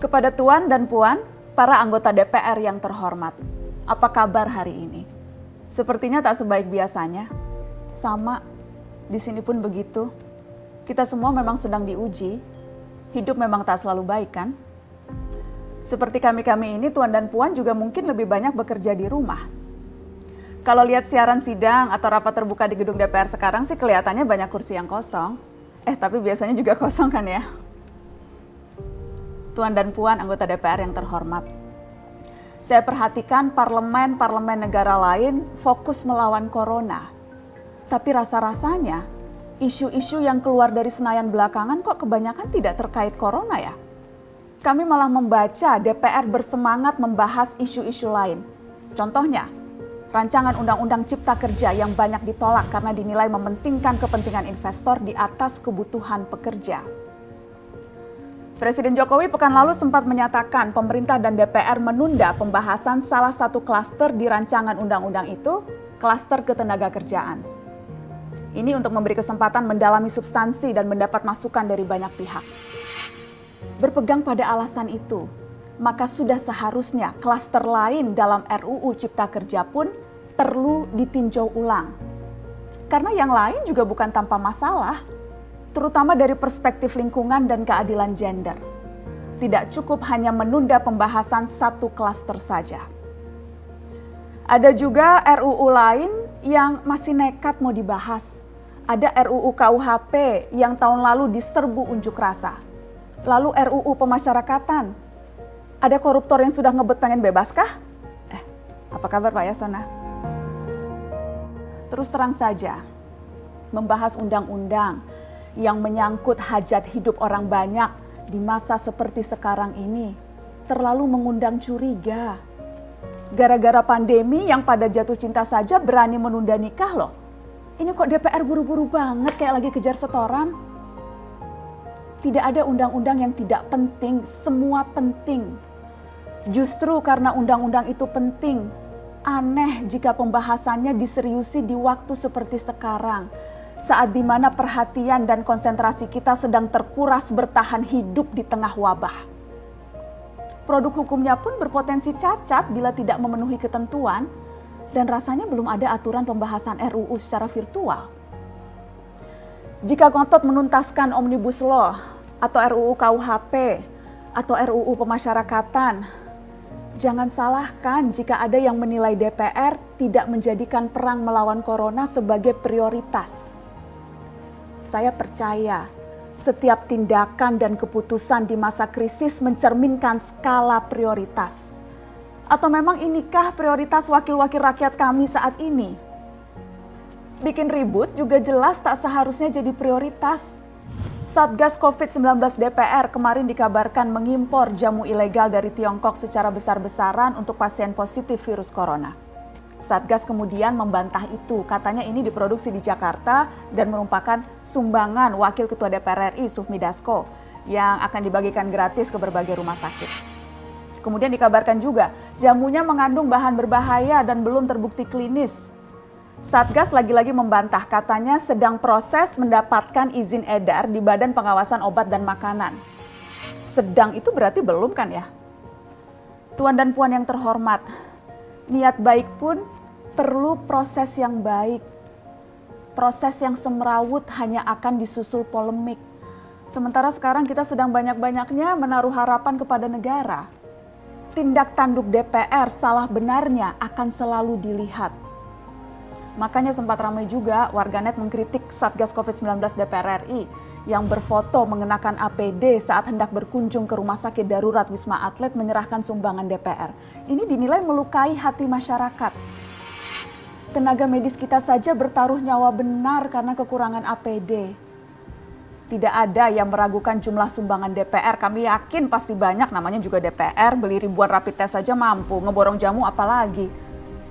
Kepada Tuan dan Puan, para anggota DPR yang terhormat, apa kabar hari ini? Sepertinya tak sebaik biasanya. Sama, di sini pun begitu. Kita semua memang sedang diuji. Hidup memang tak selalu baik, kan? Seperti kami-kami ini, Tuan dan Puan juga mungkin lebih banyak bekerja di rumah. Kalau lihat siaran sidang atau rapat terbuka di gedung DPR sekarang sih kelihatannya banyak kursi yang kosong. Tapi biasanya juga kosong kan ya? Tuan dan Puan anggota DPR yang terhormat. Saya perhatikan parlemen-parlemen negara lain fokus melawan corona. Tapi rasa-rasanya isu-isu yang keluar dari Senayan belakangan kok kebanyakan tidak terkait corona ya? Kami malah membaca DPR bersemangat membahas isu-isu lain. Contohnya, rancangan Undang-Undang Cipta Kerja yang banyak ditolak karena dinilai mementingkan kepentingan investor di atas kebutuhan pekerja. Presiden Jokowi pekan lalu sempat menyatakan pemerintah dan DPR menunda pembahasan salah satu klaster di rancangan undang-undang itu, klaster ketenagakerjaan. Ini untuk memberi kesempatan mendalami substansi dan mendapat masukan dari banyak pihak. Berpegang pada alasan itu, maka sudah seharusnya klaster lain dalam RUU Cipta Kerja pun perlu ditinjau ulang. Karena yang lain juga bukan tanpa masalah, terutama dari perspektif lingkungan dan keadilan gender. Tidak cukup hanya menunda pembahasan satu klaster saja. Ada juga RUU lain yang masih nekat mau dibahas. Ada RUU KUHP yang tahun lalu diserbu unjuk rasa. Lalu RUU pemasyarakatan. Ada koruptor yang sudah ngebet pengen bebas kah? Apa kabar Pak Yasona? Terus terang saja, membahas undang-undang yang menyangkut hajat hidup orang banyak di masa seperti sekarang ini terlalu mengundang curiga. Gara-gara pandemi yang pada jatuh cinta saja berani menunda nikah loh. Ini kok DPR buru-buru banget kayak lagi kejar setoran? Tidak ada undang-undang yang tidak penting, semua penting. Justru karena undang-undang itu penting, aneh jika pembahasannya diseriusi di waktu seperti sekarang. Saat di mana perhatian dan konsentrasi kita sedang terkuras bertahan hidup di tengah wabah. Produk hukumnya pun berpotensi cacat bila tidak memenuhi ketentuan dan rasanya belum ada aturan pembahasan RUU secara virtual. Jika ngotot menuntaskan Omnibus Law atau RUU KUHP atau RUU pemasyarakatan, jangan salahkan jika ada yang menilai DPR tidak menjadikan perang melawan corona sebagai prioritas. Saya percaya setiap tindakan dan keputusan di masa krisis mencerminkan skala prioritas. Atau memang inikah prioritas wakil-wakil rakyat kami saat ini? Bikin ribut juga jelas tak seharusnya jadi prioritas. Satgas COVID-19 DPR kemarin dikabarkan mengimpor jamu ilegal dari Tiongkok secara besar-besaran untuk pasien positif virus corona. Satgas kemudian membantah itu, katanya ini diproduksi di Jakarta dan merupakan sumbangan Wakil Ketua DPR RI Sufmi Dasko yang akan dibagikan gratis ke berbagai rumah sakit. Kemudian dikabarkan juga jamunya mengandung bahan berbahaya dan belum terbukti klinis. Satgas lagi-lagi membantah, katanya sedang proses mendapatkan izin edar di Badan Pengawasan Obat dan Makanan. Sedang itu berarti belum kan ya? Tuan dan Puan yang terhormat, niat baik pun perlu proses yang baik. Proses yang semrawut hanya akan disusul polemik. Sementara sekarang kita sedang banyak-banyaknya menaruh harapan kepada negara. Tindak tanduk DPR salah benarnya akan selalu dilihat. Makanya sempat ramai juga warganet mengkritik Satgas COVID-19 DPR RI yang berfoto mengenakan APD saat hendak berkunjung ke rumah sakit darurat Wisma Atlet menyerahkan sumbangan DPR. Ini dinilai melukai hati masyarakat. Tenaga medis kita saja bertaruh nyawa benar karena kekurangan APD. Tidak ada yang meragukan jumlah sumbangan DPR. Kami yakin pasti banyak, namanya juga DPR, beli ribuan rapid test saja mampu, ngeborong jamu apalagi.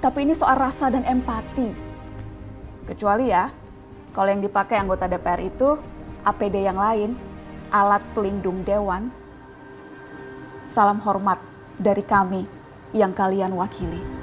Tapi ini soal rasa dan empati. Kecuali ya, kalau yang dipakai anggota DPR itu APD yang lain, alat pelindung dewan. Salam hormat dari kami yang kalian wakili.